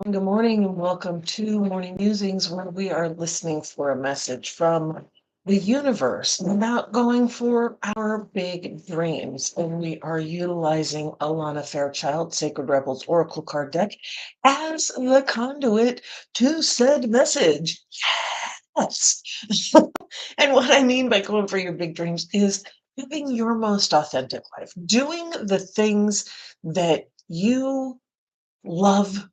Good morning and welcome to Morning Musings, where we are listening for a message from the universe about going for our big dreams. And we are utilizing Alana Fairchild, Sacred Rebels Oracle card deck, as the conduit to said message. Yes. And what I mean by going for your big dreams is living your most authentic life, doing the things that you love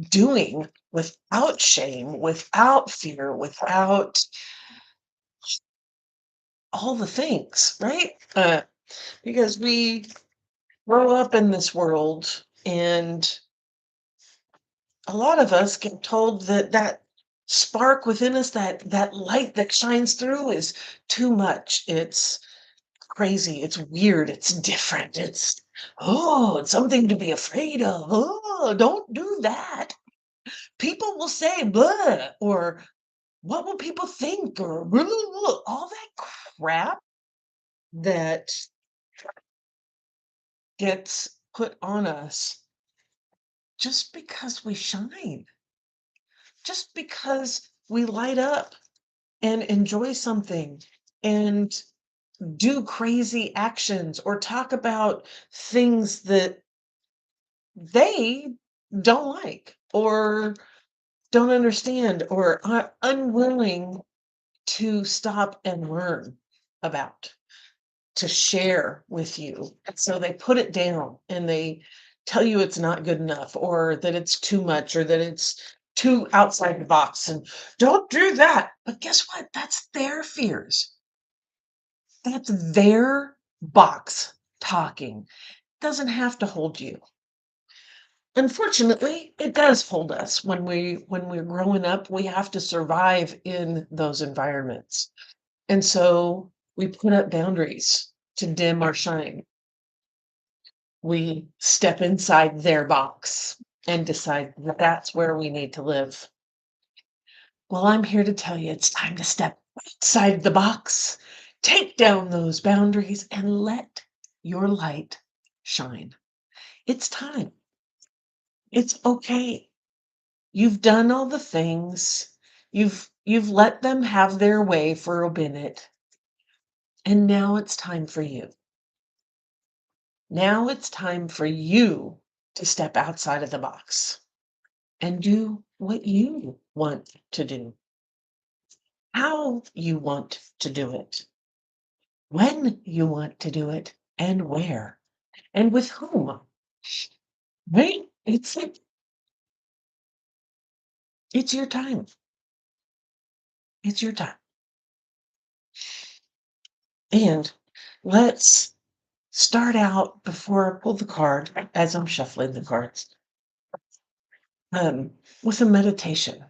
doing without shame, without fear, without all the things, right? Because we grow up in this world, and a lot of us get told that that spark within us, that light that shines through, is too much. It's crazy. It's weird. It's different. It's something to be afraid of. Oh, don't do that. People will say blah, or what will people think, or all that crap that gets put on us just because we shine, just because we light up and enjoy something and do crazy actions or talk about things that they don't like or don't understand or are unwilling to stop and learn about, to share with you. So they put it down and they tell you it's not good enough or that it's too much or that it's too outside the box and don't do that. But guess what? That's their fears. That's their box talking. Doesn't have to hold you. Unfortunately, it does hold us when we're growing up. We have to survive in those environments. And so we put up boundaries to dim our shine. We step inside their box and decide that that's where we need to live. Well, I'm here to tell you it's time to step outside the box, take down those boundaries, and let your light shine. It's time. It's okay. You've done all the things. You've let them have their way for a minute, and now it's time for you. Now it's time for you to step outside of the box and do what you want to do, how you want to do it, when you want to do it, and where, and with whom. Right? It's your time. It's your time. And let's start out before I pull the card, as I'm shuffling the cards, with a meditation.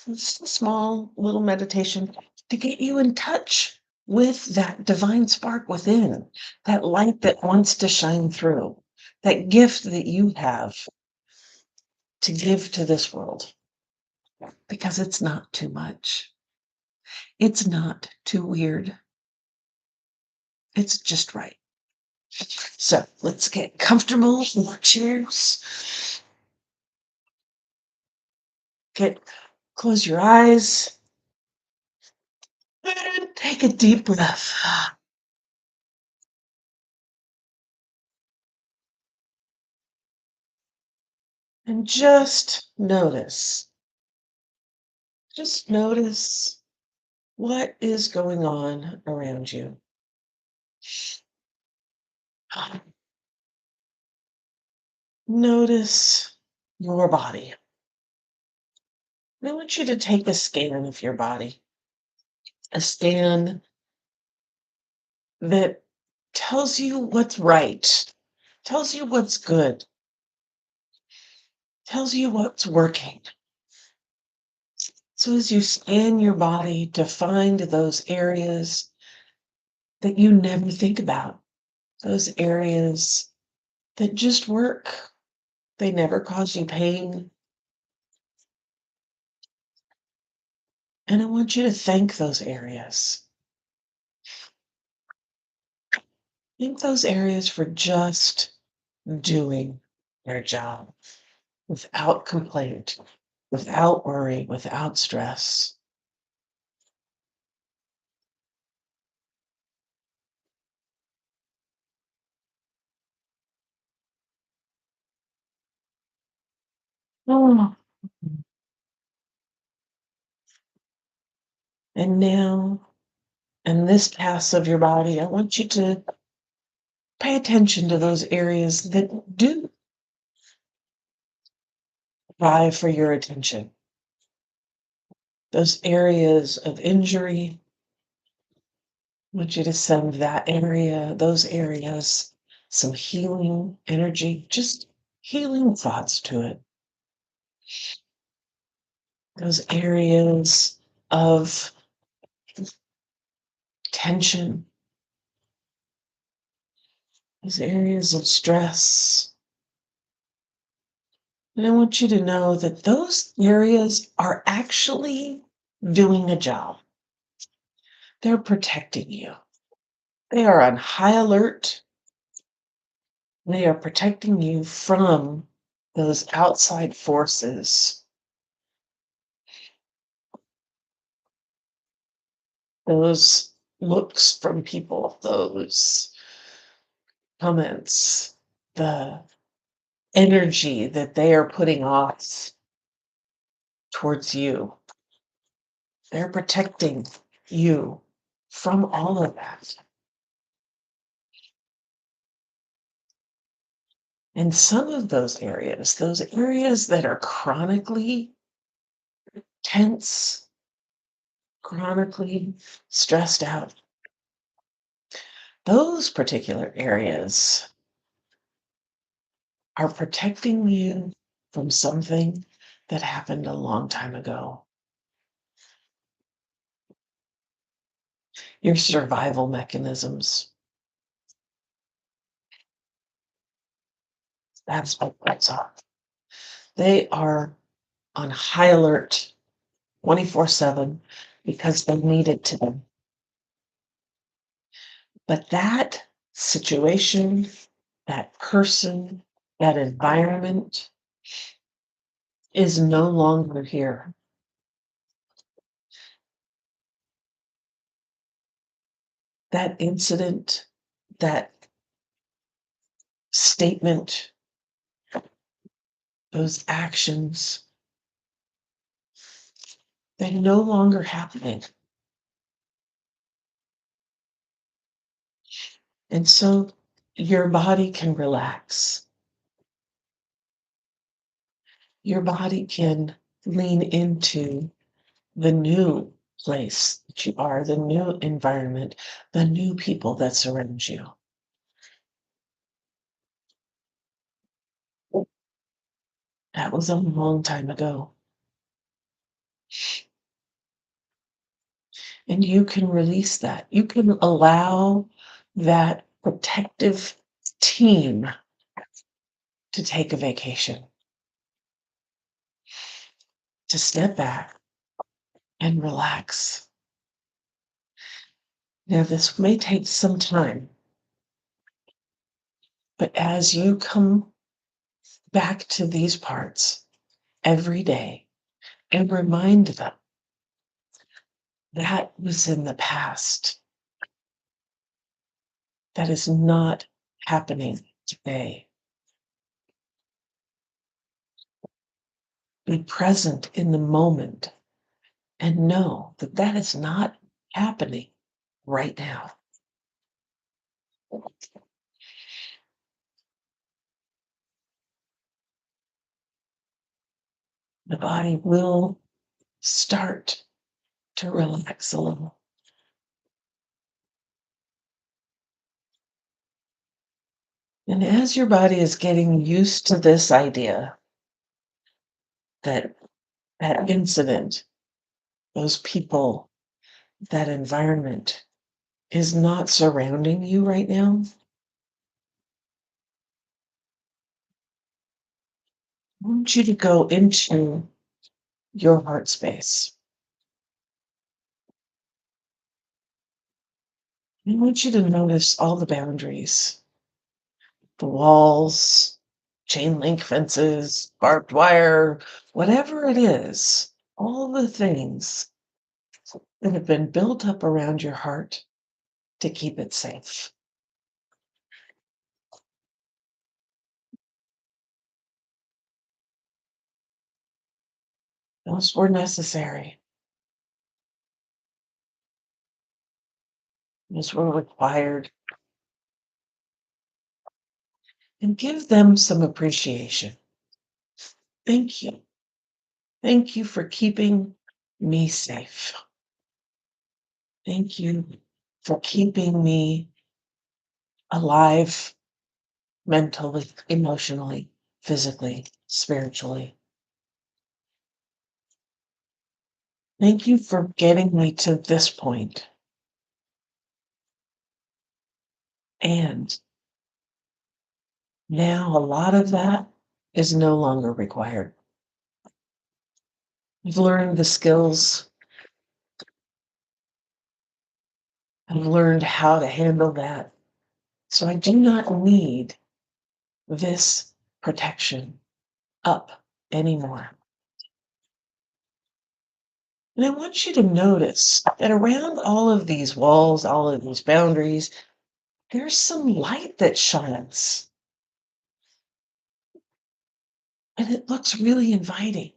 Just a small little meditation to get you in touch with that divine spark within, that light that wants to shine through, that gift that you have to give to this world, because it's not too much. It's not too weird. It's just right. So let's get comfortable in our chairs. Close your eyes and take a deep breath. And just notice what is going on around you. Notice your body. I want you to take a scan of your body, a scan that tells you what's right, tells you what's good, tells you what's working. So as you scan your body to find those areas that you never think about, those areas that just work, they never cause you pain. And I want you to thank those areas. Thank those areas for just doing their job. without complaint, without worry, without stress. Oh. And now, in this pass of your body, I want you to pay attention to those areas that do vie for your attention. Those areas of injury, I want you to send those areas, some healing energy, just healing thoughts to it. Those areas of tension, those areas of stress. And I want you to know that those areas are actually doing a job. They're protecting you. They are on high alert. They are protecting you from those outside forces, those looks from people, those comments, the energy that they are putting off towards you. They're protecting you from all of that. And some of those areas that are chronically tense, chronically stressed out, those particular areas are protecting you from something that happened a long time ago. Your survival mechanisms. That's what those are. They are on high alert 24/7 because they need it to them. But that situation, that person, that environment is no longer here. That incident, that statement, those actions, they're no longer happening. And so your body can relax. Your body can lean into the new place that you are, the new environment, the new people that surround you. That was a long time ago. And you can release that. You can allow that protective team to take a vacation, to step back and relax. Now, this may take some time, but as you come back to these parts every day and remind them that was in the past, that is not happening today. Be present in the moment and know that that is not happening right now. The body will start to relax a little. And as your body is getting used to this idea that that incident, those people, that environment is not surrounding you right now, I want you to go into your heart space. I want you to notice all the boundaries, the walls, chain link fences, barbed wire, whatever it is, all the things that have been built up around your heart to keep it safe. Those were necessary. Those were required. And give them some appreciation. Thank you. Thank you for keeping me safe. Thank you for keeping me alive mentally, emotionally, physically, spiritually. Thank you for getting me to this point. And now a lot of that is no longer required. I've learned the skills. I've learned how to handle that. So I do not need this protection up anymore. And I want you to notice that around all of these walls, all of these boundaries, there's some light that shines. And it looks really inviting.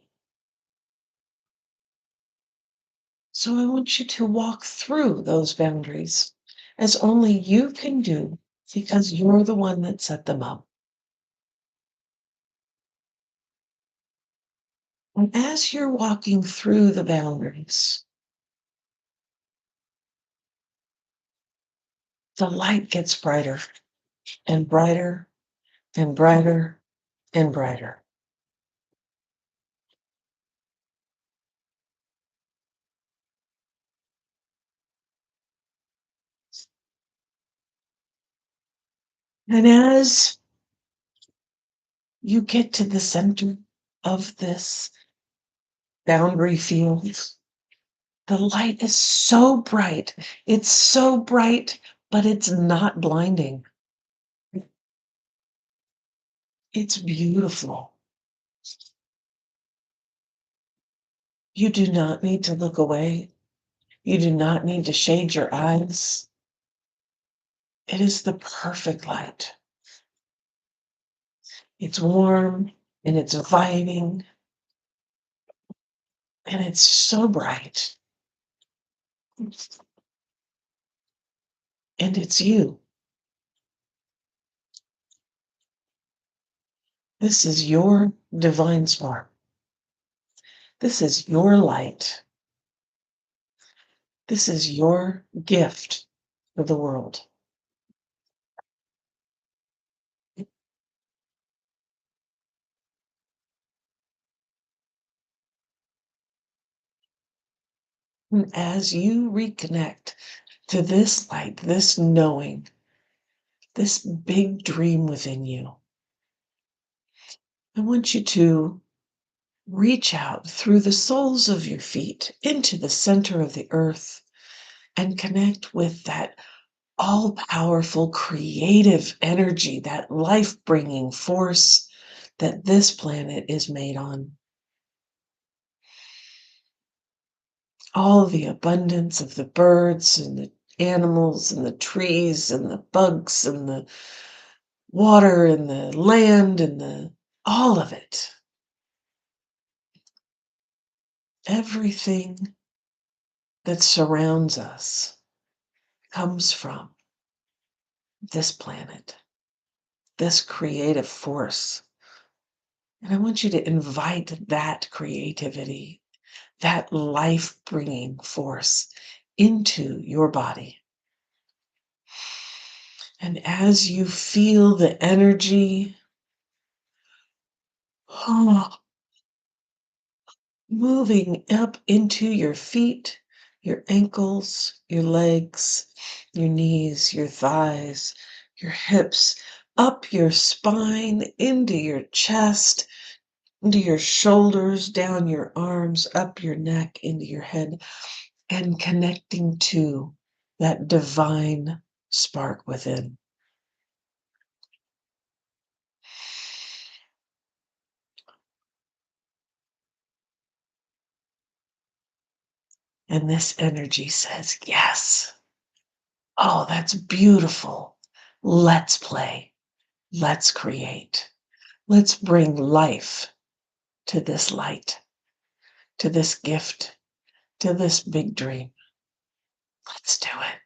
So I want you to walk through those boundaries as only you can do because you're the one that set them up. And as you're walking through the boundaries, the light gets brighter and brighter and brighter and brighter. And as you get to the center of this boundary field, the light is so bright. It's so bright, but it's not blinding. It's beautiful. You do not need to look away. You do not need to shade your eyes. It is the perfect light. It's warm and it's inviting and it's so bright. And it's you. This is your divine spark. This is your light. This is your gift for the world. And as you reconnect to this light, this knowing, this big dream within you, I want you to reach out through the soles of your feet into the center of the earth and connect with that all powerful creative energy, that life bringing force that this planet is made on. All the abundance of the birds and the animals and the trees and the bugs and the water and the land and all of it. Everything that surrounds us comes from this planet, this creative force. And I want you to invite that creativity, that life bringing force into your body. And as you feel the energy moving up into your feet, your ankles, your legs, your knees, your thighs, your hips, up your spine, into your chest, into your shoulders, down your arms, up your neck, into your head, and connecting to that divine spark within. And this energy says, yes. Oh, that's beautiful. Let's play. Let's create. Let's bring life to this light, to this gift, to this big dream. Let's do it.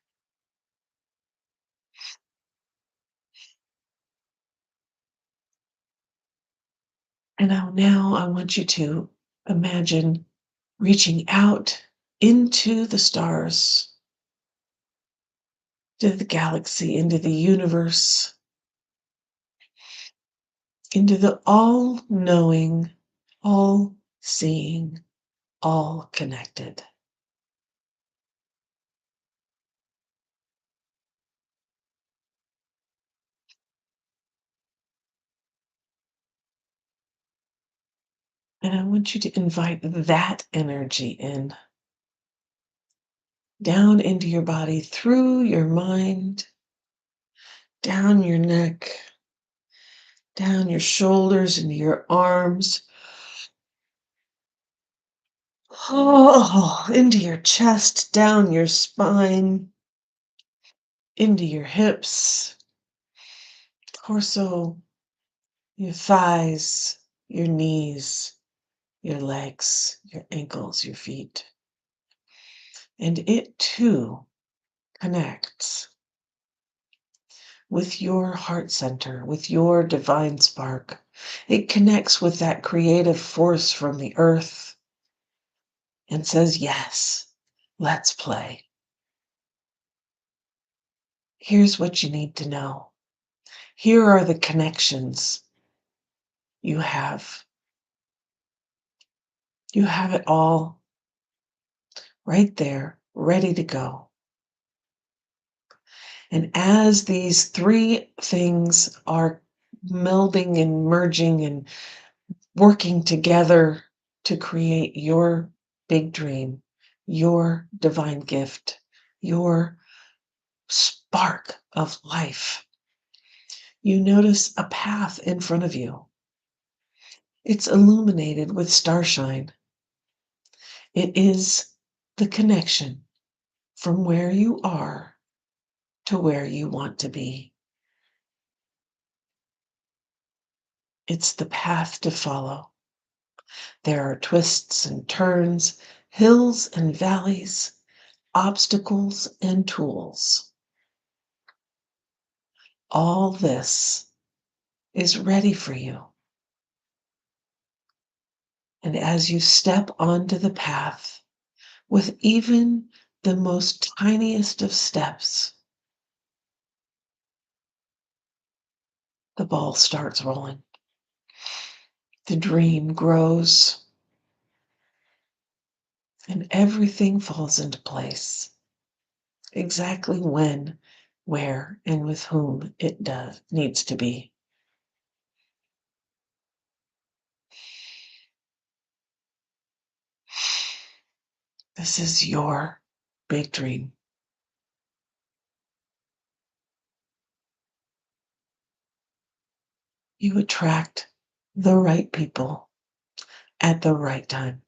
And now I want you to imagine reaching out into the stars, to the galaxy, into the universe, into the all knowing, all seeing, all connected. And I want you to invite that energy in, down into your body, through your mind, down your neck, down your shoulders, into your arms, oh, into your chest, down your spine, into your hips, torso, your thighs, your knees, your legs, your ankles, your feet. And it too connects with your heart center, with your divine spark. It connects with that creative force from the earth and says, yes, let's play. Here's what you need to know. Here are the connections you have. You have it all right there, ready to go. And as these three things are melding and merging and working together to create your big dream, your divine gift, your spark of life, you notice a path in front of you. It's illuminated with starshine. It is the connection from where you are to where you want to be. It's the path to follow. There are twists and turns, hills and valleys, obstacles and tools. All this is ready for you. And as you step onto the path with even the most tiniest of steps, the ball starts rolling. The dream grows and everything falls into place. Exactly when, where, and with whom it needs to be. This is your big dream. You attract the right people at the right time.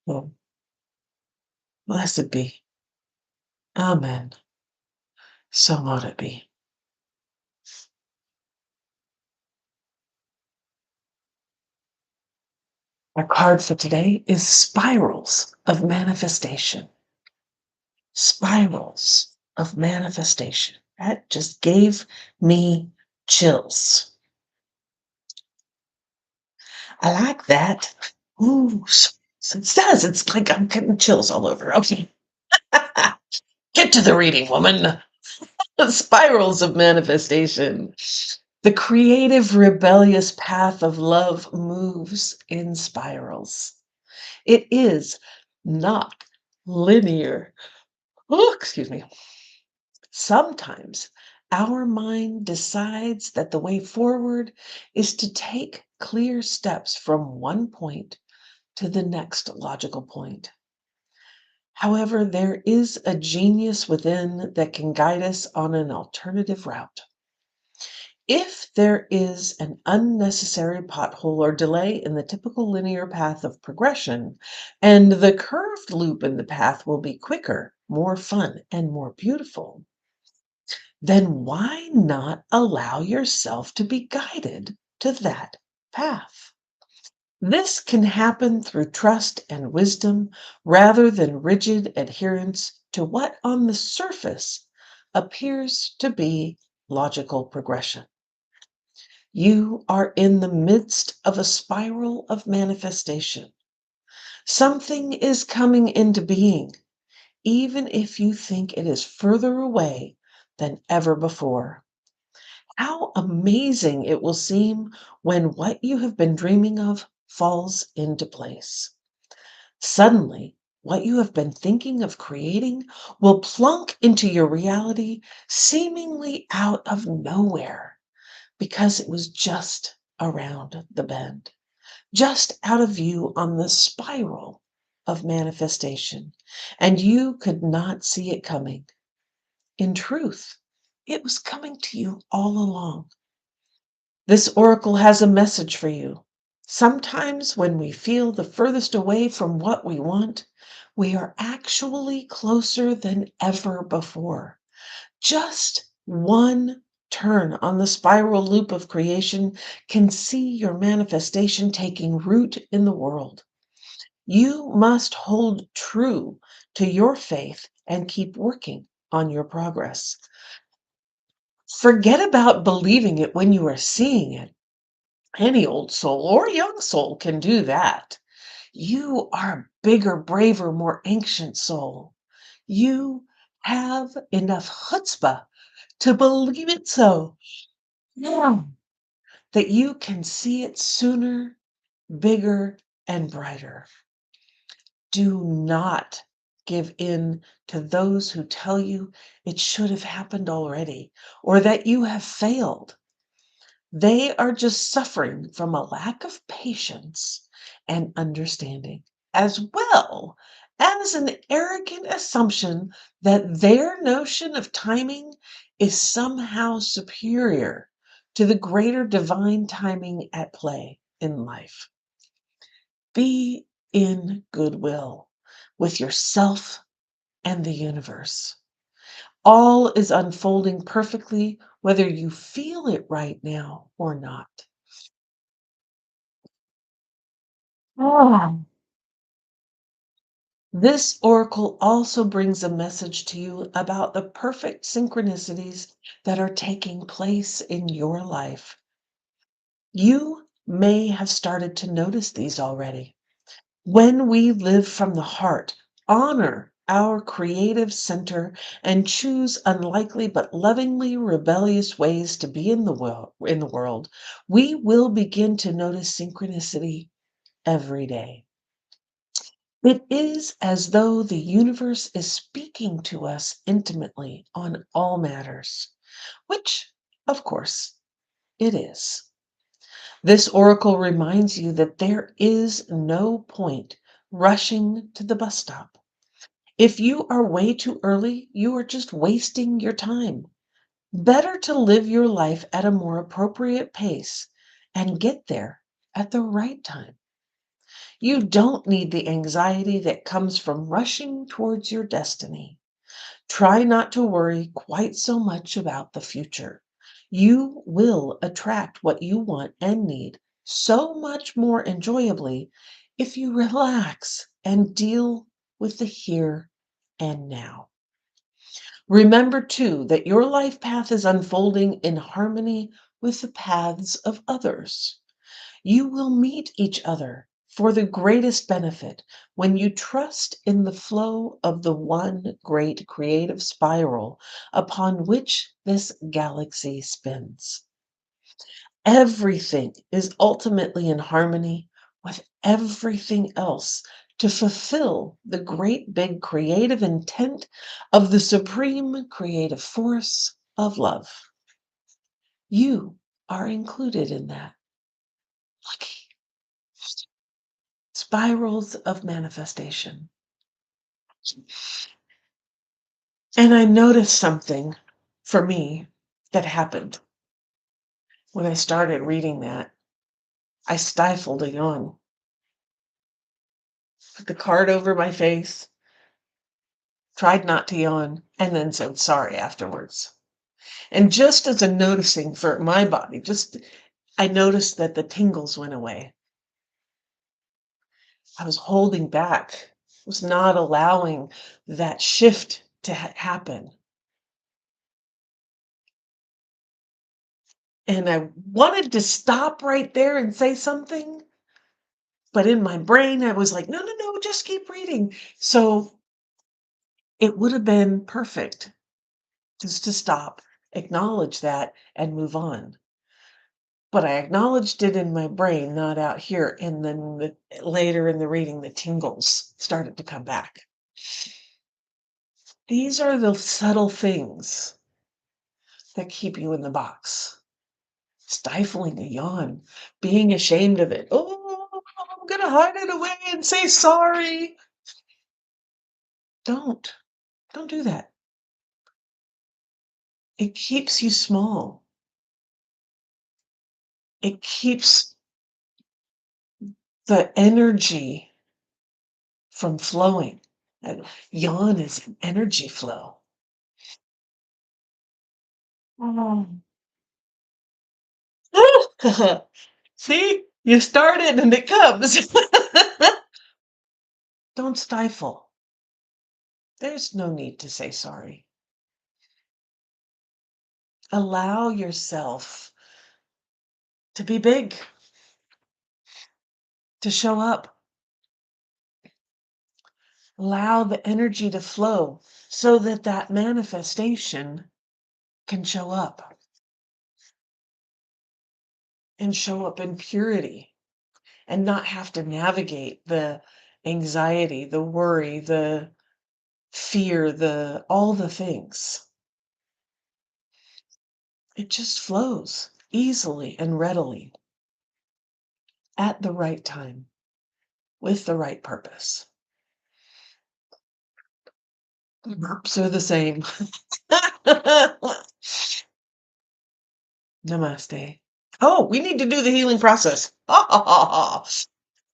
Oh, blessed be. Amen. So mote it be. Our card for today is spirals of manifestation. Spirals of manifestation. That just gave me chills. I like that. Ooh, it does. It's like I'm getting chills all over. Okay. Get to the reading, woman. Spirals of manifestation. The creative, rebellious path of love moves in spirals. It is not linear. Oh, excuse me. Sometimes our mind decides that the way forward is to take clear steps from one point to the next logical point. However, there is a genius within that can guide us on an alternative route. If there is an unnecessary pothole or delay in the typical linear path of progression, and the curved loop in the path will be quicker, more fun, and more beautiful, then why not allow yourself to be guided to that path? This can happen through trust and wisdom rather than rigid adherence to what on the surface appears to be logical progression. You are in the midst of a spiral of manifestation. Something is coming into being, even if you think it is further away than ever before. How amazing it will seem when what you have been dreaming of falls into place. Suddenly, what you have been thinking of creating will plunk into your reality seemingly out of nowhere because it was just around the bend, just out of view on the spiral of manifestation, and you could not see it coming. In truth, it was coming to you all along. This oracle has a message for you. Sometimes when we feel the furthest away from what we want, we are actually closer than ever before. Just one turn on the spiral loop of creation can see your manifestation taking root in the world. You must hold true to your faith and keep working on your progress. Forget about believing it when you are seeing it. Any old soul or young soul can do that. You are a bigger, braver, more ancient soul. You have enough chutzpah to believe it so, yeah, that you can see it sooner, bigger, and brighter. Do not give in to those who tell you it should have happened already or that you have failed. They are just suffering from a lack of patience and understanding, as well as an arrogant assumption that their notion of timing is somehow superior to the greater divine timing at play in life. Be in goodwill with yourself and the universe. All is unfolding perfectly, whether you feel it right now or not. Ah. This oracle also brings a message to you about the perfect synchronicities that are taking place in your life. You may have started to notice these already. When we live from the heart, honor our creative center, and choose unlikely but lovingly rebellious ways to be in the world, we will begin to notice synchronicity every day. It is as though the universe is speaking to us intimately on all matters, which, of course, it is. This oracle reminds you that there is no point rushing to the bus stop. If you are way too early, you are just wasting your time. Better to live your life at a more appropriate pace and get there at the right time. You don't need the anxiety that comes from rushing towards your destiny. Try not to worry quite so much about the future. You will attract what you want and need so much more enjoyably if you relax and deal with the here and now. Remember, too, that your life path is unfolding in harmony with the paths of others. You will meet each other for the greatest benefit when you trust in the flow of the one great creative spiral upon which this galaxy spins. Everything is ultimately in harmony with everything else to fulfill the great big creative intent of the supreme creative force of love. You are included in that. Lucky. Spirals of manifestation. And I noticed something for me that happened when I started reading that. I stifled a yawn, put the card over my face, tried not to yawn, and then said sorry afterwards. And just as a noticing for my body, just I noticed that the tingles went away. I was holding back, was not allowing that shift to happen. And I wanted to stop right there and say something, but in my brain, I was like, no, no, no, just keep reading. So it would have been perfect just to stop, acknowledge that, and move on. But I acknowledged it in my brain, not out here. And then later in the reading, the tingles started to come back. These are the subtle things that keep you in the box. Stifling a yawn, being ashamed of it. Oh, I'm going to hide it away and say sorry. Don't. Don't do that. It keeps you small. It keeps the energy from flowing. And yawn is an energy flow. Mm. See, you started and it comes. Don't stifle. There's no need to say sorry. Allow yourself to be big, to show up. Allow the energy to flow so that that manifestation can show up and show up in purity and not have to navigate the anxiety, the worry, the fear, the all the things. It just flows easily and readily at the right time with the right purpose. Burps are the same. Namaste. Oh, we need to do the healing process. But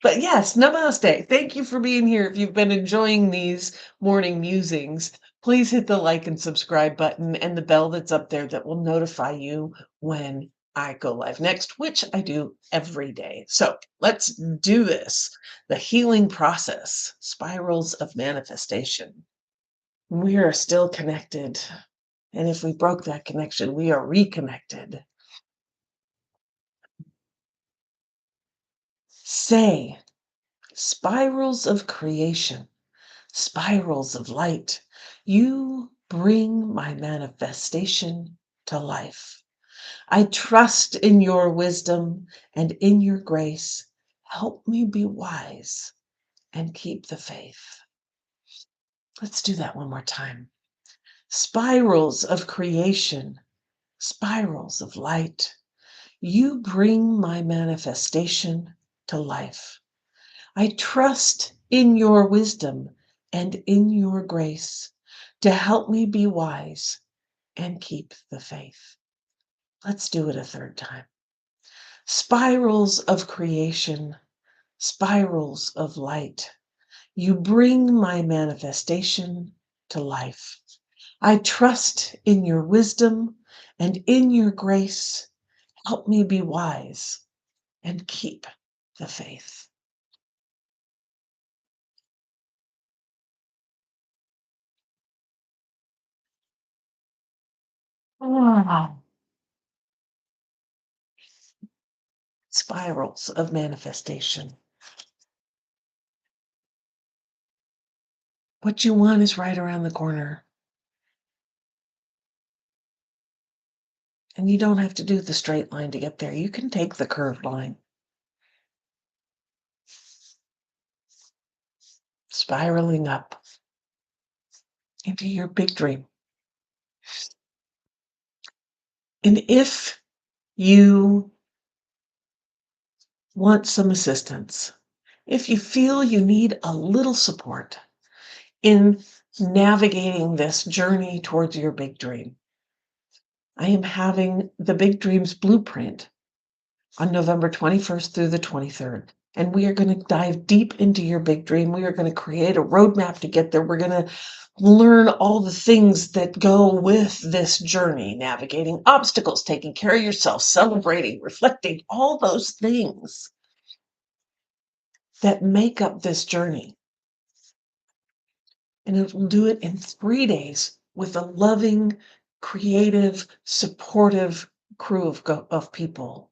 yes, namaste. Thank you for being here. If you've been enjoying these morning musings, please hit the like and subscribe button and the bell that's up there that will notify you when I go live next, which I do every day. So let's do this. The healing process, spirals of manifestation. We are still connected. And if we broke that connection, we are reconnected. Say, spirals of creation, spirals of light, you bring my manifestation to life. I trust in your wisdom and in your grace. Help me be wise and keep the faith. Let's do that one more time. Spirals of creation, spirals of light. You bring my manifestation to life. I trust in your wisdom and in your grace to help me be wise and keep the faith. Let's do it a third time. Spirals of creation, spirals of light. You bring my manifestation to life. I trust in your wisdom and in your grace. Help me be wise and keep the faith. Wow. Spirals of manifestation. What you want is right around the corner. And you don't have to do the straight line to get there. You can take the curved line. Spiraling up into your big dream. And if you want some assistance, if you feel you need a little support, in navigating this journey towards your big dream. I am having the Big Dreams Blueprint on November 21st through the 23rd. And we are going to dive deep into your big dream. We are going to create a roadmap to get there. We're going to learn all the things that go with this journey, navigating obstacles, taking care of yourself, celebrating, reflecting, all those things that make up this journey. And it will do it in 3 days with a loving, creative, supportive crew of people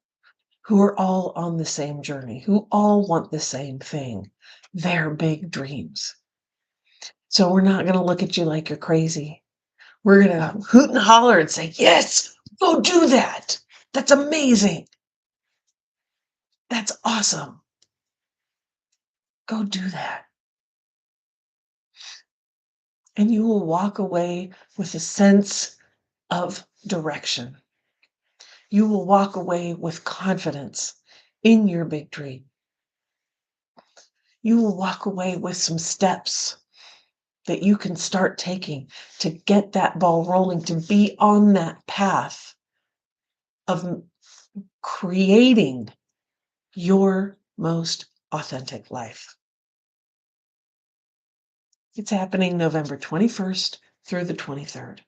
who are all on the same journey, who all want the same thing, their big dreams. So we're not going to look at you like you're crazy. We're going to hoot and holler and say, yes, go do that. That's amazing. That's awesome. Go do that. And you will walk away with a sense of direction. You will walk away with confidence in your big dream. You will walk away with some steps that you can start taking to get that ball rolling, to be on that path of creating your most authentic life. It's happening November 21st through the 23rd.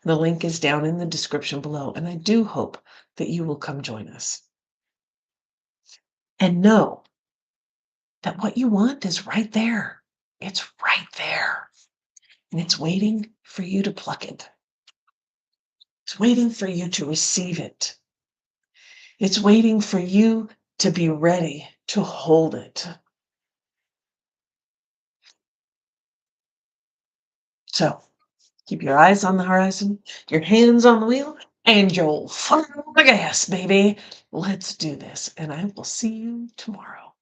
The link is down in the description below, and I do hope that you will come join us. And know that what you want is right there. It's right there. And it's waiting for you to pluck it. It's waiting for you to receive it. It's waiting for you to be ready to hold it. So keep your eyes on the horizon, your hands on the wheel, and your foot on the gas, baby. Let's do this. And I will see you tomorrow.